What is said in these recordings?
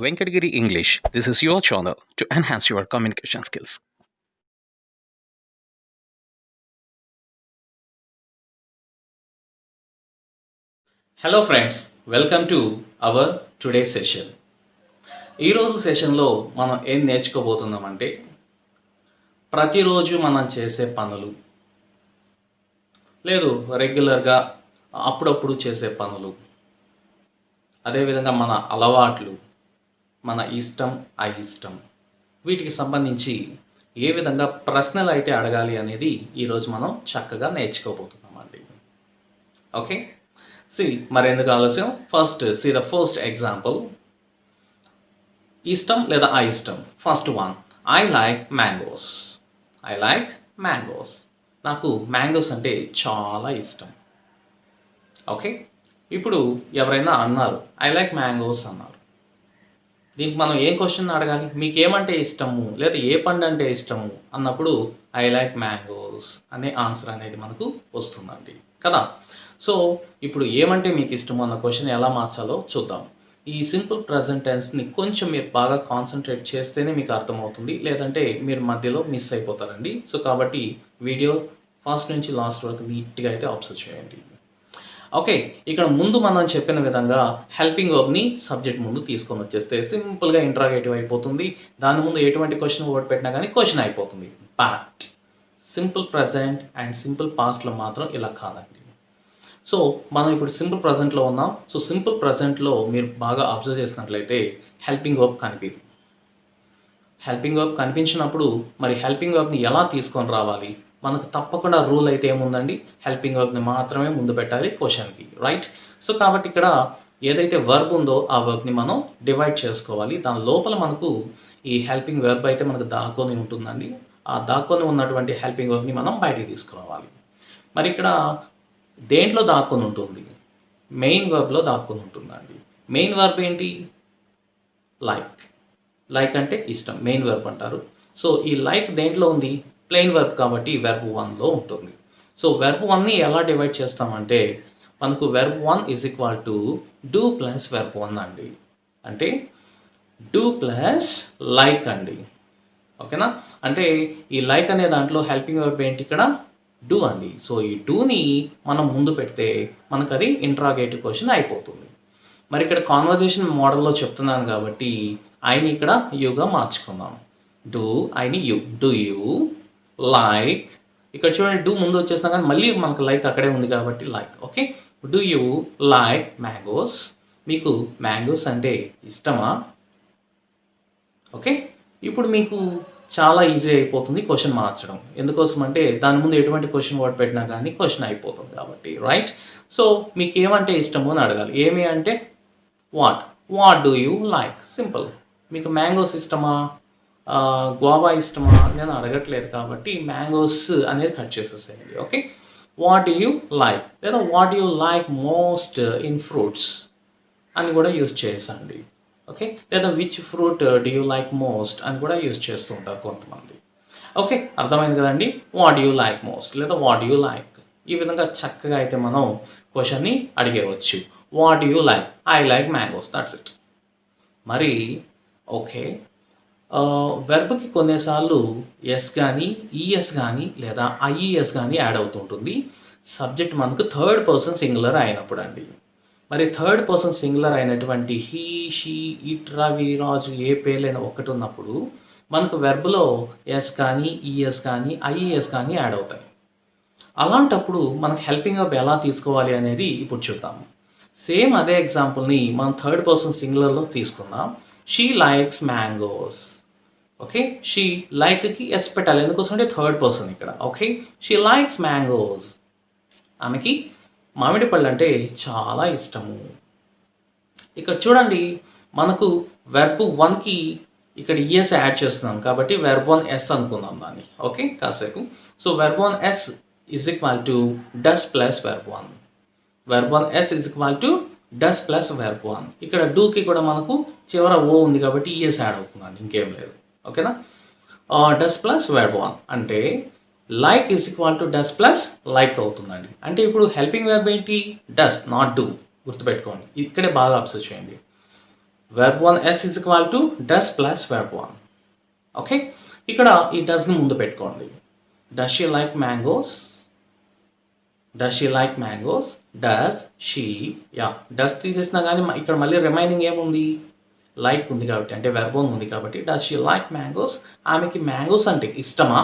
Venkatgiri English. This is your channel to enhance your communication skills. Hello friends, welcome to our today session. ఈరోజు సెషన్లో మనం ఏం నేర్చుకోబోతున్నామంటే ప్రతిరోజు మనం చేసే పనులు, లేదు రెగ్యులర్గా అప్పుడప్పుడు చేసే పనులు, అదేవిధంగా మన అలవాట్లు, మన ఇష్టం అయిష్టం, వీటికి సంబంధించి ఏ విధంగా ప్రశ్నలు అయితే అడగాలి అనేది ఈరోజు మనం చక్కగా నేర్చుకోబోతున్నామండి. ఓకే, మరెందుకు ఆలస్యం, సీ ద ఫస్ట్ ఎగ్జాంపుల్. ఇష్టం లేదా అయిష్టం. First one, I like mangoes. నాకు మ్యాంగోస్ అంటే చాలా ఇష్టం. ఓకే, ఇప్పుడు ఎవరైనా అన్నారు ఐ లైక్ మ్యాంగోస్ అన్నారు, దీనికి మనం ఏ క్వశ్చన్ అడగాలి? మీకు ఏమంటే ఇష్టము లేదా ఏ పండు అంటే ఇష్టము అన్నప్పుడు ఐ లైక్ మ్యాంగోస్ అనే ఆన్సర్ అనేది మనకు వస్తుందండి కదా. సో ఇప్పుడు ఏమంటే మీకు ఇష్టము అన్న క్వశ్చన్ ఎలా మార్చాలో చూద్దాం. ఈ సింపుల్ ప్రజెంట్ టెన్స్ని కొంచెం మీరు బాగా కాన్సన్ట్రేట్ చేస్తేనే మీకు అర్థమవుతుంది, లేదంటే మీరు మధ్యలో మిస్ అయిపోతారండి. సో కాబట్టి వీడియో ఫస్ట్ నుంచి లాస్ట్ వరకు నీట్గా అయితే అబ్జర్వ్ చేయండి. ఓకే, ఇక్కడ ముందు మనం చెప్పిన విధంగా హెల్పింగ్ వర్బ్ని సబ్జెక్ట్ ముందు తీసుకొని వచ్చేస్తే సింపుల్గా ఇంట్రాగేటివ్ అయిపోతుంది. దాని ముందు ఎటువంటి క్వశ్చన్ వర్డ్ పెట్టినా కానీ క్వశ్చన్ అయిపోతుంది. But simple present and simple పాస్ట్లో మాత్రం ఇలా కాదండి. సో మనం ఇప్పుడు సింపుల్ ప్రజెంట్లో ఉన్నాం. సో సింపుల్ ప్రజెంట్లో మీరు బాగా అబ్జర్వ్ చేసినట్లయితే హెల్పింగ్ వర్బ్ కనిపించదు. హెల్పింగ్ వర్బ్ కనిపించినప్పుడు మరి హెల్పింగ్ వర్బ్ని ఎలా తీసుకొని రావాలి? మనకు తప్పకుండా రూల్ అయితే ఏముందండి, హెల్పింగ్ వర్బ్ని మాత్రమే ముందు పెట్టాలి క్వశ్చన్కి, రైట్? సో కాబట్టి ఇక్కడ ఏదైతే వర్బ్ ఉందో ఆ వర్బ్ని మనం డివైడ్ చేసుకోవాలి. దాని లోపల మనకు ఈ హెల్పింగ్ వర్బ్ అయితే మనకు దాక్కొని ఉంటుందండి. ఆ దాక్కొని ఉన్నటువంటి హెల్పింగ్ వర్బ్ని మనం బయటికి తీసుకురావాలి. మరి ఇక్కడ దేంట్లో దాక్కొని ఉంటుంది? మెయిన్ వర్బ్లో దాక్కొని ఉంటుందండి. మెయిన్ వర్బ్ ఏంటి? లైక్ అంటే ఇష్టం, మెయిన్ వర్బ్ అంటారు. సో ఈ లైక్ దేంట్లో ఉంది? ప్లెయిన్ వర్బ్ కాబట్టి వెర్బ్ 1లో ఉంటుంది. సో వెర్బ్ 1ని ఎలా డివైడ్ చేస్తామంటే మనకు verb 1 is equal to do plus verb 1 అండి. అంటే డూ ప్లస్ లైక్ అండి. ఓకేనా? అంటే ఈ లైక్ అనే దాంట్లో హెల్పింగ్ వర్బ్ ఏంటి? ఇక్కడ డూ అండి. సో ఈ డూని మనం ముందు పెడితే మనకు అది ఇంట్రాగేటివ్ క్వశ్చన్ అయిపోతుంది. మరి ఇక్కడ కాన్వర్జేషన్ మోడల్లో చెప్తున్నాను కాబట్టి ఐని ఇక్కడ యూగా మార్చుకుందాం. డూ ఐని యూ. డూ యూ లైక్, ఇక్కడ చూడండి డూ ముందు వచ్చేసినా కానీ మళ్ళీ మనకు లైక్ అక్కడే ఉంది కాబట్టి like. Okay, do you like mangoes? మీకు మ్యాంగోస్ అంటే ఇష్టమా? ఓకే, ఇప్పుడు మీకు చాలా ఈజీ అయిపోతుంది క్వశ్చన్ మార్చడం. ఎందుకోసం అంటే దాని ముందు ఎటువంటి క్వశ్చన్ వర్డ్ పెట్టినా కానీ క్వశ్చన్ అయిపోతుంది కాబట్టి, రైట్? సో మీకు ఏమంటే ఇష్టము అని అడగాలి. ఏమి అంటే what do you like? Simple. మీకు మ్యాంగోస్ ఇష్టమా, గోవా ఇష్టమా నేను అడగట్లేదు కాబట్టి మ్యాంగోస్ అనేది కట్ చేసేసేయండి. Okay, what do you like లేదా what you like most in fruits అని కూడా యూజ్ చేసండి. ఓకే, లేదా which fruit do you like most అని కూడా యూజ్ చేస్తూ ఉంటారు కొంతమంది. ఓకే, అర్థమైంది కదండి. వాట్ యూ లైక్ మోస్ట్ లేదా వాట్ యూ లైక్, ఈ విధంగా చక్కగా అయితే మనం క్వశ్చన్ని అడిగేవచ్చు. What you like? I like mangoes, that's it. మరి ఓకే, వెర్బ్కి కొన్నిసార్లు ఎస్ కానీ ఈఎస్ కానీ లేదా ఐఈఎస్ కానీ యాడ్ అవుతుంటుంది. సబ్జెక్ట్ మనకు థర్డ్ పర్సన్ సింగులర్ అయినప్పుడు అండి. మరి థర్డ్ పర్సన్ సింగులర్ అయినటువంటి హీ, షీ, ఇట్, రవి, రాజు ఏ పేర్లైనా ఒకటి ఉన్నప్పుడు మనకు వెర్బ్లో ఎస్ కానీ ఈఎస్ కానీ ఐఈఎస్ కానీ యాడ్ అవుతాయి. అలాంటప్పుడు మనకు హెల్పింగ్ వర్బ్ ఎలా తీసుకోవాలి అనేది ఇప్పుడు చూద్దాము. సేమ్ అదే ఎగ్జాంపుల్ని మనం థర్డ్ పర్సన్ సింగులర్లో తీసుకుందాం. She likes mangoes. Okay, she లైక్కి ఎస్ పెట్టాలి, ఎందుకోసం అంటే థర్డ్ పర్సన్ ఇక్కడ. Okay, she likes mangoes. ఆమెకి మామిడి పళ్ళు అంటే చాలా ఇష్టము. ఇక్కడ చూడండి మనకు వెర్బ్ 1కి ఇక్కడ ఈఎస్ యాడ్ చేస్తున్నాం కాబట్టి వెర్బ్ 1 ఎస్ అనుకుందాం దాన్ని. ఓకే, కాసేపు. So verb 1 S is equal to does plus verb 1. Verb 1 S is equal to does plus verb 1. ఇక్కడ డూకి కూడా మనకు చివర ఓ ఉంది కాబట్టి ఈఎస్ యాడ్ అవుతుందండి, ఇంకేం లేదు. ఓకేనా? డస్ ప్లస్ వెర్బ్ 1 అంటే like is equal to does plus like అవుతుందండి. అంటే ఇప్పుడు హెల్పింగ్ వెర్బ్ ఏంటి? Does, not do. గుర్తుపెట్టుకోండి, ఇక్కడే బాగా అబ్జర్వ్ చేయండి. verb 1s is equal to does plus verb 1. Okay, ఇక్కడ ఈ డస్ని ముందు పెట్టుకోండి. Does she like mangoes, does she like mangoes, does she, yeah does తీసేసినా కానీ ఇక్కడ మళ్ళీ రిమైనింగ్ ఏముంది, లైక్ ఉంది కాబట్టి, అంటే వెర్బ్ ఉంది కాబట్టి డస్ షీ లైక్ మ్యాంగోస్. ఆమెకి మ్యాంగోస్ అంటే ఇష్టమా?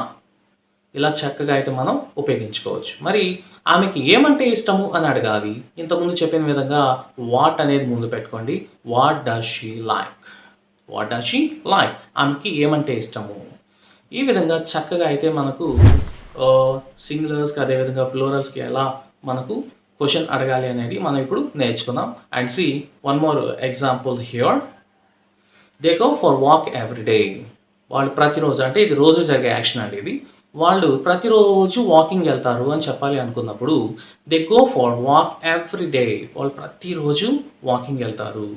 ఇలా చక్కగా అయితే మనం ఉపయోగించుకోవచ్చు. మరి ఆమెకి ఏమంటే ఇష్టము అని అడగాలి. ఇంతకుముందు చెప్పిన విధంగా వాట్ అనేది ముందు పెట్టుకోండి. What does she like, what does she like, ఆమెకి ఏమంటే ఇష్టము. ఈ విధంగా చక్కగా అయితే మనకు సింగులర్స్కి అదేవిధంగా ప్లూరల్స్కి ఎలా మనకు క్వశ్చన్ అడగాలి అనేది మనం ఇప్పుడు నేర్చుకుందాం. And see one more example here. They go for walk every day. వాళ్ళు ప్రతిరోజు, అంటే ఇది రోజు జరిగే యాక్షన్ అండి ఇది. వాళ్ళు ప్రతిరోజు వాకింగ్ వెళ్తారు అని చెప్పాలి అనుకున్నప్పుడు they go for walk every day. వాళ్ళు ప్రతిరోజు వాకింగ్ వెళ్తారు.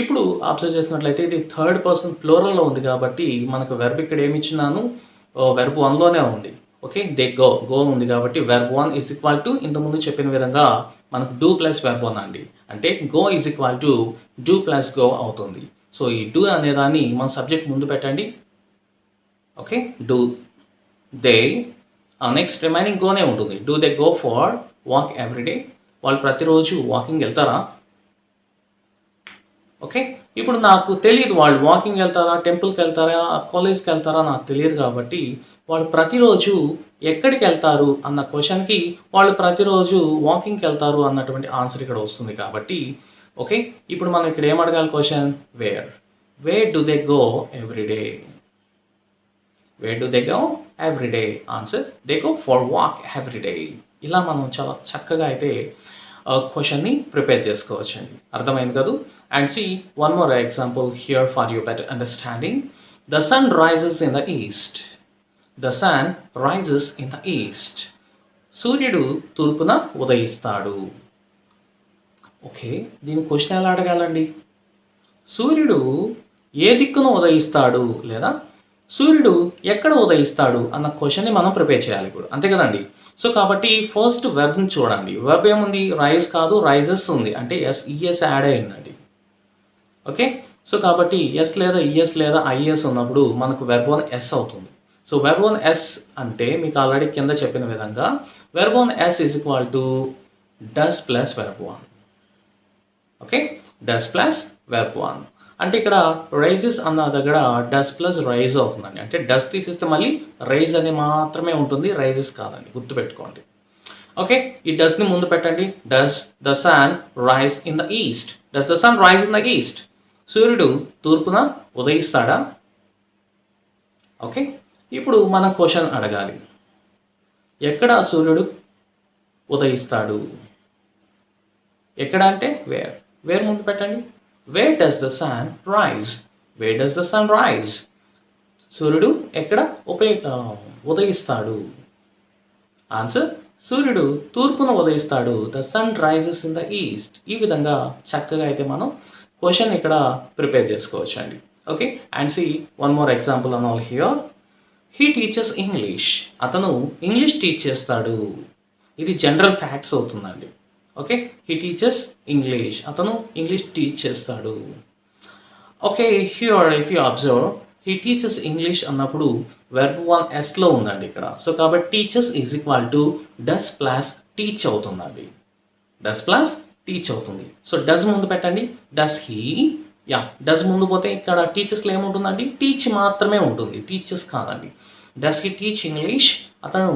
ఇప్పుడు అబ్జర్వ్ చేసినట్లయితే ఇది థర్డ్ పర్సన్ ప్లూరల్లో ఉంది కాబట్టి మనకు వెర్బ్ ఇక్కడ ఏమి ఇచ్చినాను, వెర్బ్ 1లోనే ఉంది. ఓకే, దే గో, గో ఉంది కాబట్టి వెర్బ్ 1 ఈజ్ ఈక్వల్ టు ఇంతకుముందు చెప్పిన విధంగా మనకు డూ ప్లస్ వెర్బ్ 1 అండి. అంటే go is equal to do plus go అవుతుంది. సో ఈ డూ అనేదాన్ని మన సబ్జెక్ట్ ముందు పెట్టండి. Okay, do, they, next remaining గోనే ఉంటుంది. Do they go for walk every day. వాళ్ళు ప్రతిరోజు వాకింగ్ వెళ్తారా? ఓకే, ఇప్పుడు నాకు తెలియదు వాళ్ళు వాకింగ్ వెళ్తారా, టెంపుల్కి వెళ్తారా, కాలేజ్కి వెళ్తారా నాకు తెలియదు కాబట్టి వాళ్ళు ప్రతిరోజు ఎక్కడికి వెళ్తారు అన్న క్వశ్చన్కి వాళ్ళు ప్రతిరోజు వాకింగ్కి వెళ్తారు అన్నటువంటి ఆన్సర్ ఇక్కడ వస్తుంది కాబట్టి ఓకే, ఇప్పుడు మనం ఇక్కడ ఏం అడగాలి question, wear do they go every day, wear do they go every day, answer they go for walk every day. ఇలా మనం చాలా చక్కగా అయితే క్వశ్చన్ని ప్రిపేర్ చేసుకోవచ్చండి. అర్థమైంది కదా? And see one more example here for you better understanding. The sun rises in the east, the sun rises in the east. సూర్యుడు తూర్పున ఉదయిస్తాడు. ఓకే, దీని క్వశ్చన్ ఎలా అడగాలండి? సూర్యుడు ఏ దిక్కున ఉదయిస్తాడు లేదా సూర్యుడు ఎక్కడ ఉదయిస్తాడు అన్న క్వశ్చన్ని మనం ప్రిపేర్ చేయాలి ఇప్పుడు, అంతే కదండి. సో కాబట్టి ఫస్ట్ వెర్బ్ని చూడండి. వెర్బ్ ఏముంది, రైజ్ కాదు రైజెస్ ఉంది, అంటే ఈఎస్ యాడ్ అయిందండి. ఓకే, సో కాబట్టి ఎస్ లేదా ఈఎస్ లేదా ఐఎస్ ఉన్నప్పుడు మనకు వెర్బ్ 1 ఎస్ అవుతుంది. సో వెర్బ్ 1 ఎస్ అంటే మీకు ఆల్రెడీ కింద చెప్పిన విధంగా verb 1 S is equal to does plus verb 1. Okay, does plus verb 1 అంటే ఇక్కడ రైజెస్ అన్న దగ్గర డస్ ప్లస్ రైజ్ అవుతుందండి. అంటే డస్ తీసేస్తే మళ్ళీ రైజ్ అని మాత్రమే ఉంటుంది, రైజెస్ కాదండి, గుర్తుపెట్టుకోండి. ఓకే, ఈ డస్ని ముందు పెట్టండి. Does the sun rise in the east, does the sun rise in the east. సూర్యుడు తూర్పున ఉదయిస్తాడా? ఓకే, ఇప్పుడు మనం క్వశ్చన్ అడగాలి, ఎక్కడ సూర్యుడు ఉదయిస్తాడు? ఎక్కడ అంటే వేర్ ముందు పెట్టండి. Where does the sun rise? Where does the sun rise? సూర్యుడు ఎక్కడ ఉదయిస్తాడు? ఆన్సర్ సూర్యుడు తూర్పున ఉదయిస్తాడు. The sun rises in the east. ఈ విధంగా చక్కగా అయితే మనం క్వశ్చన్ ఇక్కడ ప్రిపేర్ చేసుకోవచ్చు అండి. Okay, and see one more example on all here. He teachers English. అతను ఇంగ్లీష్ టీచ్ చేస్తాడు. ఇది జనరల్ ఫ్యాక్ట్స్ అవుతుందండి. Okay, he teachers English. అతను ఇంగ్లీష్ టీచ్ చేస్తాడు. Okay, here if you observe he teachers English అన్నప్పుడు verb 1 ఎస్లో ఉందండి ఇక్కడ. సో కాబట్టి teachers is equal to does plus teach అవుతుందండి. డస్ ప్లస్ టీచ్ అవుతుంది. సో డస్ ముందు పెట్టండి. డస్ హీ, యా డస్ ముందు పోతే ఇక్కడ టీచర్స్లో ఏముంటుందండి, టీచ్ మాత్రమే ఉంటుంది, టీచర్స్ కాదండి. Does he teach English. అతను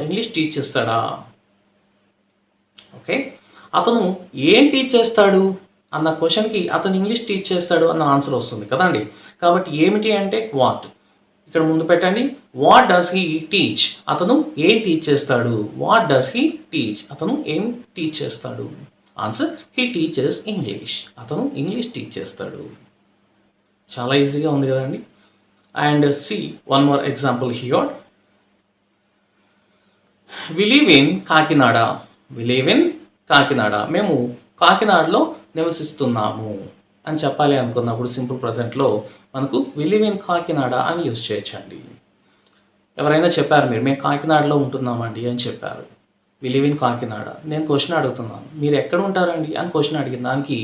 ఇంగ్లీష్ టీచ్ చేస్తాడా? ఓకే, అతను ఏం టీచ్ చేస్తాడు అన్న క్వశ్చన్కి అతను ఇంగ్లీష్ టీచ్ చేస్తాడు అన్న ఆన్సర్ వస్తుంది కదండి. కాబట్టి ఏమిటి అంటే వాట్, ఇక్కడ ముందు పెట్టండి. What does he teach. అతను ఏం టీచ్ చేస్తాడు? What does he teach. అతను ఏం టీచ్ చేస్తాడు? Answer he teachers English. అతను ఇంగ్లీష్ టీచ్ చేస్తాడు. చాలా ఈజీగా ఉంది కదండి. And see one more example here. We live in Kakinada. We live in Kakinada. మేము కాకినాడలో నివసిస్తున్నాము అని చెప్పాలి అనుకున్నప్పుడు సింపుల్ ప్రజెంట్లో మనకు వి లివ్ ఇన్ కాకినాడ అని యూజ్ చేయొచ్చండి. ఎవరైనా చెప్పారు మేము కాకినాడలో ఉంటున్నామండి అని చెప్పారు. We live in Kakinada. నేను క్వశ్చన్ అడుగుతున్నాను, మీరు ఎక్కడ ఉంటారండి అని క్వశ్చన్ అడిగిన దానికి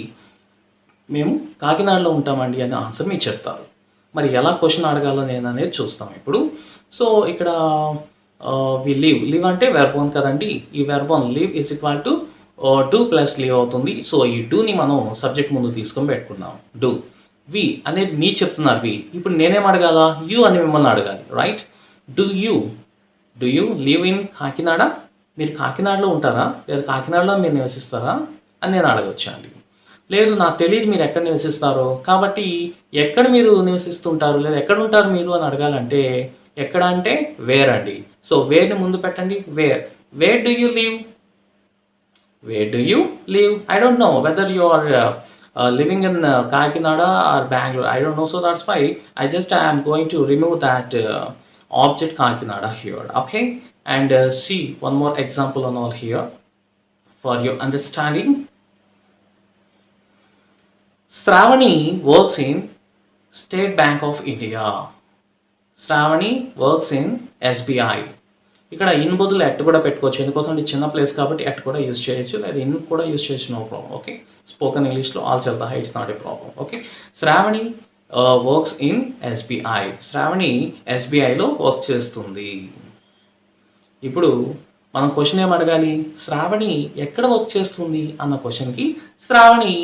మేము కాకినాడలో ఉంటామండి అనే ఆన్సర్ మీరు చెప్తారు. మరి ఎలా క్వెషన్ అడగాలో నేను అనేది చూస్తాం ఇప్పుడు. సో ఇక్కడ వి లివ్ అంటే వెర్బ్ 1 కదండీ. ఈ verb 1 live is equal to do plus live అవుతుంది. సో ఈ డూని మనం సబ్జెక్ట్ ముందు తీసుకొని పెట్టుకుందాం. డూ. వి అనేది మీరు చెప్తున్నారు వి. ఇప్పుడు నేనేం అడగాల? యూ అని మిమ్మల్ని అడగాలి, right? Do you live in Kakinada? మీరు కాకినాడలో ఉంటారా? లేదా కాకినాడలో మీరు నివసిస్తారా అని నేను అడగొచ్చు అండి. లేదు నాకు తెలియదు మీరు ఎక్కడ నివసిస్తారో, కాబట్టి ఎక్కడ మీరు నివసిస్తుంటారు లేదా ఎక్కడ ఉంటారు మీరు అని అడగాలంటే ఎక్కడ అంటే వేర్ అండి. సో వేర్ని ముందు పెట్టండి. Where do you live? Where do you live? I don't know whether you are living in Kakinada or Bangalore. I don't know. So that's why I am going to remove that object Kakinada here. Okay. And see one more example on all here for your understanding. Shravani works in State Bank of India. Shravani works in SBI. ఇక్కడ in బదులు at కూడా పెట్టుకోవచ్చు. ఎందుకోసం ఇది చిన్న place కాబట్టి at కూడా use చేయొచ్చు, లేదా ఇన్ కూడా యూజ్ చేయొచ్చు, నో ప్రాబ్లం. ఓకే, స్పోకెన్ ఇంగ్లీష్లో ఆల్ చల్తా హై, it's not a problem. Okay, Shravani works in SBI. Shravani ఎస్బీఐలో వర్క్ చేస్తుంది. ఇప్పుడు మనం క్వశ్చన్ ఏం అడగాలి? శ్రావణి ఎక్కడ వర్క్ చేస్తుంది అన్న క్వశ్చన్కి శ్రావణి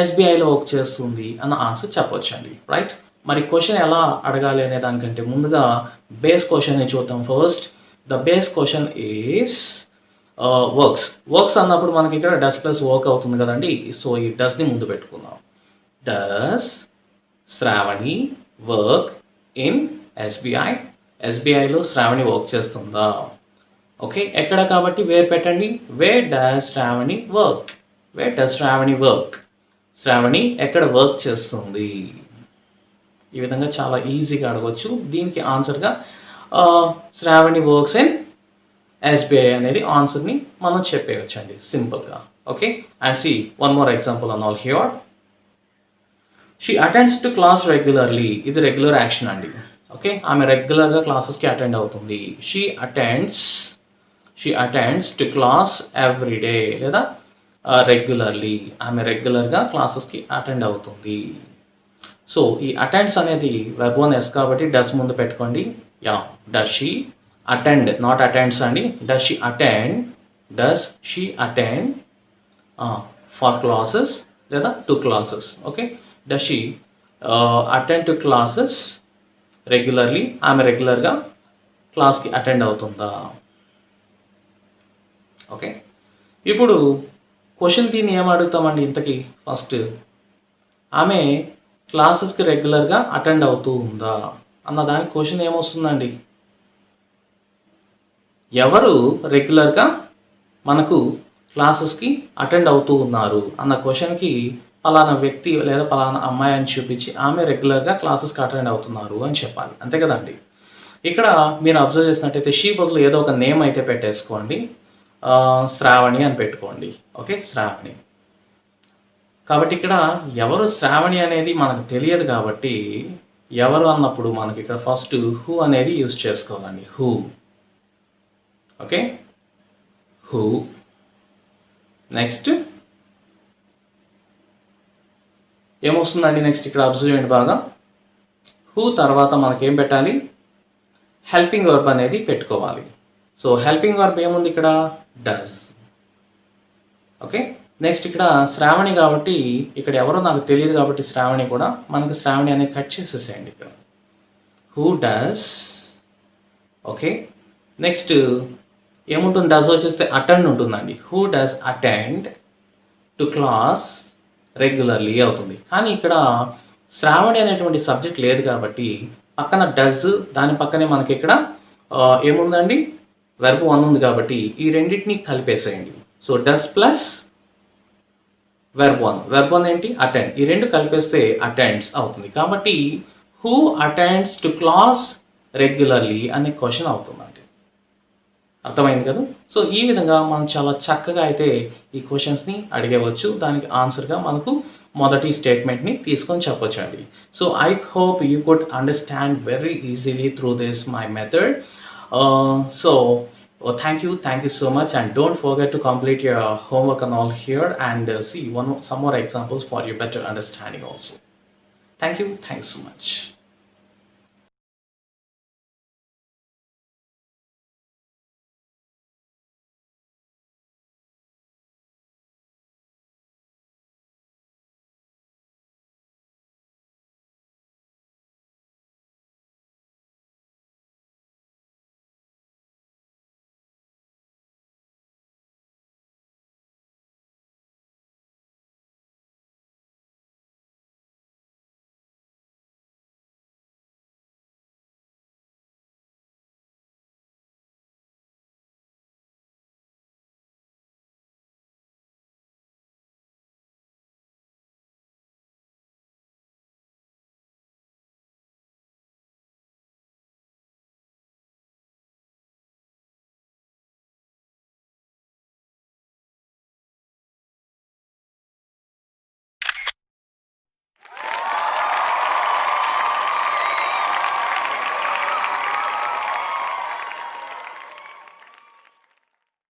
ఎస్బీఐలో వర్క్ చేస్తుంది అన్న ఆన్సర్ చెప్పొచ్చండి, రైట్? మరి క్వశ్చన్ ఎలా అడగాలి అనే దానికంటే ముందుగా బేస్ క్వశ్చన్ని చూద్దాం first. The base question is works అన్నప్పుడు మనకి ఇక్కడ డస్ ప్లస్ వర్క్ అవుతుంది కదండి. సో ఈ డస్ని ముందు పెట్టుకుందాం. Does Shravani work in SBI? ఎస్బీఐలో శ్రావణి వర్క్ చేస్తుందా? ఓకే, ఎక్కడ కాబట్టి వేర్ పెట్టండి. Where does Shravani work? Where does Shravani work? Shravani ఎక్కడ వర్క్ చేస్తుంది? ఈ విధంగా చాలా ఈజీగా అడగవచ్చు. దీనికి ఆన్సర్గా శ్రావణి వర్క్స్ ఇన్ ఎస్బీఐ అనేది ఆన్సర్ని మనం చెప్పేయచ్చండి సింపుల్గా. Okay, and see one more example on all here. She attends to class regularly. ఇది రెగ్యులర్ యాక్షన్ అండి. ఓకే, ఆమె రెగ్యులర్గా క్లాసెస్కి అటెండ్ అవుతుంది. She attends to class every day, లేదా రెగ్యులర్లీ. ఆమె రెగ్యులర్గా క్లాసెస్కి అటెండ్ అవుతుంది. సో ఈ అటెండ్స్ అనేది వెర్బ్ 1 ఎస్ కాబట్టి డస్ ముందు పెట్టుకోండి. Yeah, does she attend, not attends అండి. Does she attend for classes లేదా to classes? Okay, does she attend to classes regularly? ఆమె రెగ్యులర్గా క్లాస్కి అటెండ్ అవుతుందా? ఓకే, ఇప్పుడు క్వశ్చన్ దీన్ని ఏం అడుగుతామండి ఇంతకీ? ఫస్ట్ ఆమె క్లాసెస్కి రెగ్యులర్గా అటెండ్ అవుతూ ఉందా అన్న దానికి క్వశ్చన్ ఏమొస్తుందండి? ఎవరు రెగ్యులర్గా మనకు క్లాసెస్కి అటెండ్ అవుతూ ఉన్నారు అన్న క్వశ్చన్కి పలానా వ్యక్తి లేదా పలానా అమ్మాయి అని చూపించి ఆమె రెగ్యులర్గా క్లాసెస్కి అటెండ్ అవుతున్నారు అని చెప్పాలి, అంతే కదండి. ఇక్కడ మీరు అబ్జర్వ్ చేసినట్టయితే షీ బదులు ఏదో ఒక నేమ్ అయితే పెట్టేసుకోండి. శ్రావణి అని పెట్టుకోండి. ఓకే, శ్రావణి. కాబట్టి ఇక్కడ ఎవరు శ్రావణి అనేది మనకు తెలియదు కాబట్టి ఎవరు అన్నప్పుడు మనకి ఇక్కడ ఫస్ట్ హూ అనేది యూజ్ చేసుకోవాలండి. హూ. Okay, who. నెక్స్ట్ ఏమొస్తుందండి? నెక్స్ట్ ఇక్కడ అబ్జర్వ్ చేయండి బాగా. హూ తర్వాత మనకేం పెట్టాలి? హెల్పింగ్ వర్బ్ అనేది పెట్టుకోవాలి. సో హెల్పింగ్ వర్బ్ ఏముంది ఇక్కడ? డస్. ఓకే, నెక్స్ట్ ఇక్కడ శ్రావణి కాబట్టి ఇక్కడ ఎవరో నాకు తెలియదు కాబట్టి శ్రావణి కూడా మనకి శ్రావణి అనేది కట్ చేసేసేయండి ఇక్కడ. Who does. ఓకే, నెక్స్ట్ ఏముంటుంది? డస్ వచ్చేస్తే అటెండ్ ఉంటుందండి. Who does attend to class regularly అవుతుంది. కానీ ఇక్కడ శ్రావణి అనేటువంటి సబ్జెక్ట్ లేదు కాబట్టి పక్కన డస్, దాని పక్కనే మనకి ఇక్కడ ఏముందండి? వెర్బ్ 1 ఉంది కాబట్టి ఈ రెండింటిని కలిపేసేయండి. సో డస్ ప్లస్ వెర్బ్ 1 ఏంటి? అటెండ్. ఈ రెండు కలిపేస్తే అటెండ్స్ అవుతుంది. కాబట్టి who attends to class regularly అనే క్వశ్చన్ అవుతుందండి. అర్థమైంది కదా? సో ఈ విధంగా మనం చాలా చక్కగా అయితే ఈ క్వశ్చన్స్ని అడిగవచ్చు. దానికి ఆన్సర్గా మనకు మొదటి స్టేట్మెంట్ని తీసుకొని చెప్పొచ్చండి. So I hope you could understand very easily through this my method. So Oh, thank you so much, and don't forget to complete your homework and all here, and see some more examples for your better understanding also. Thank you, thanks so much.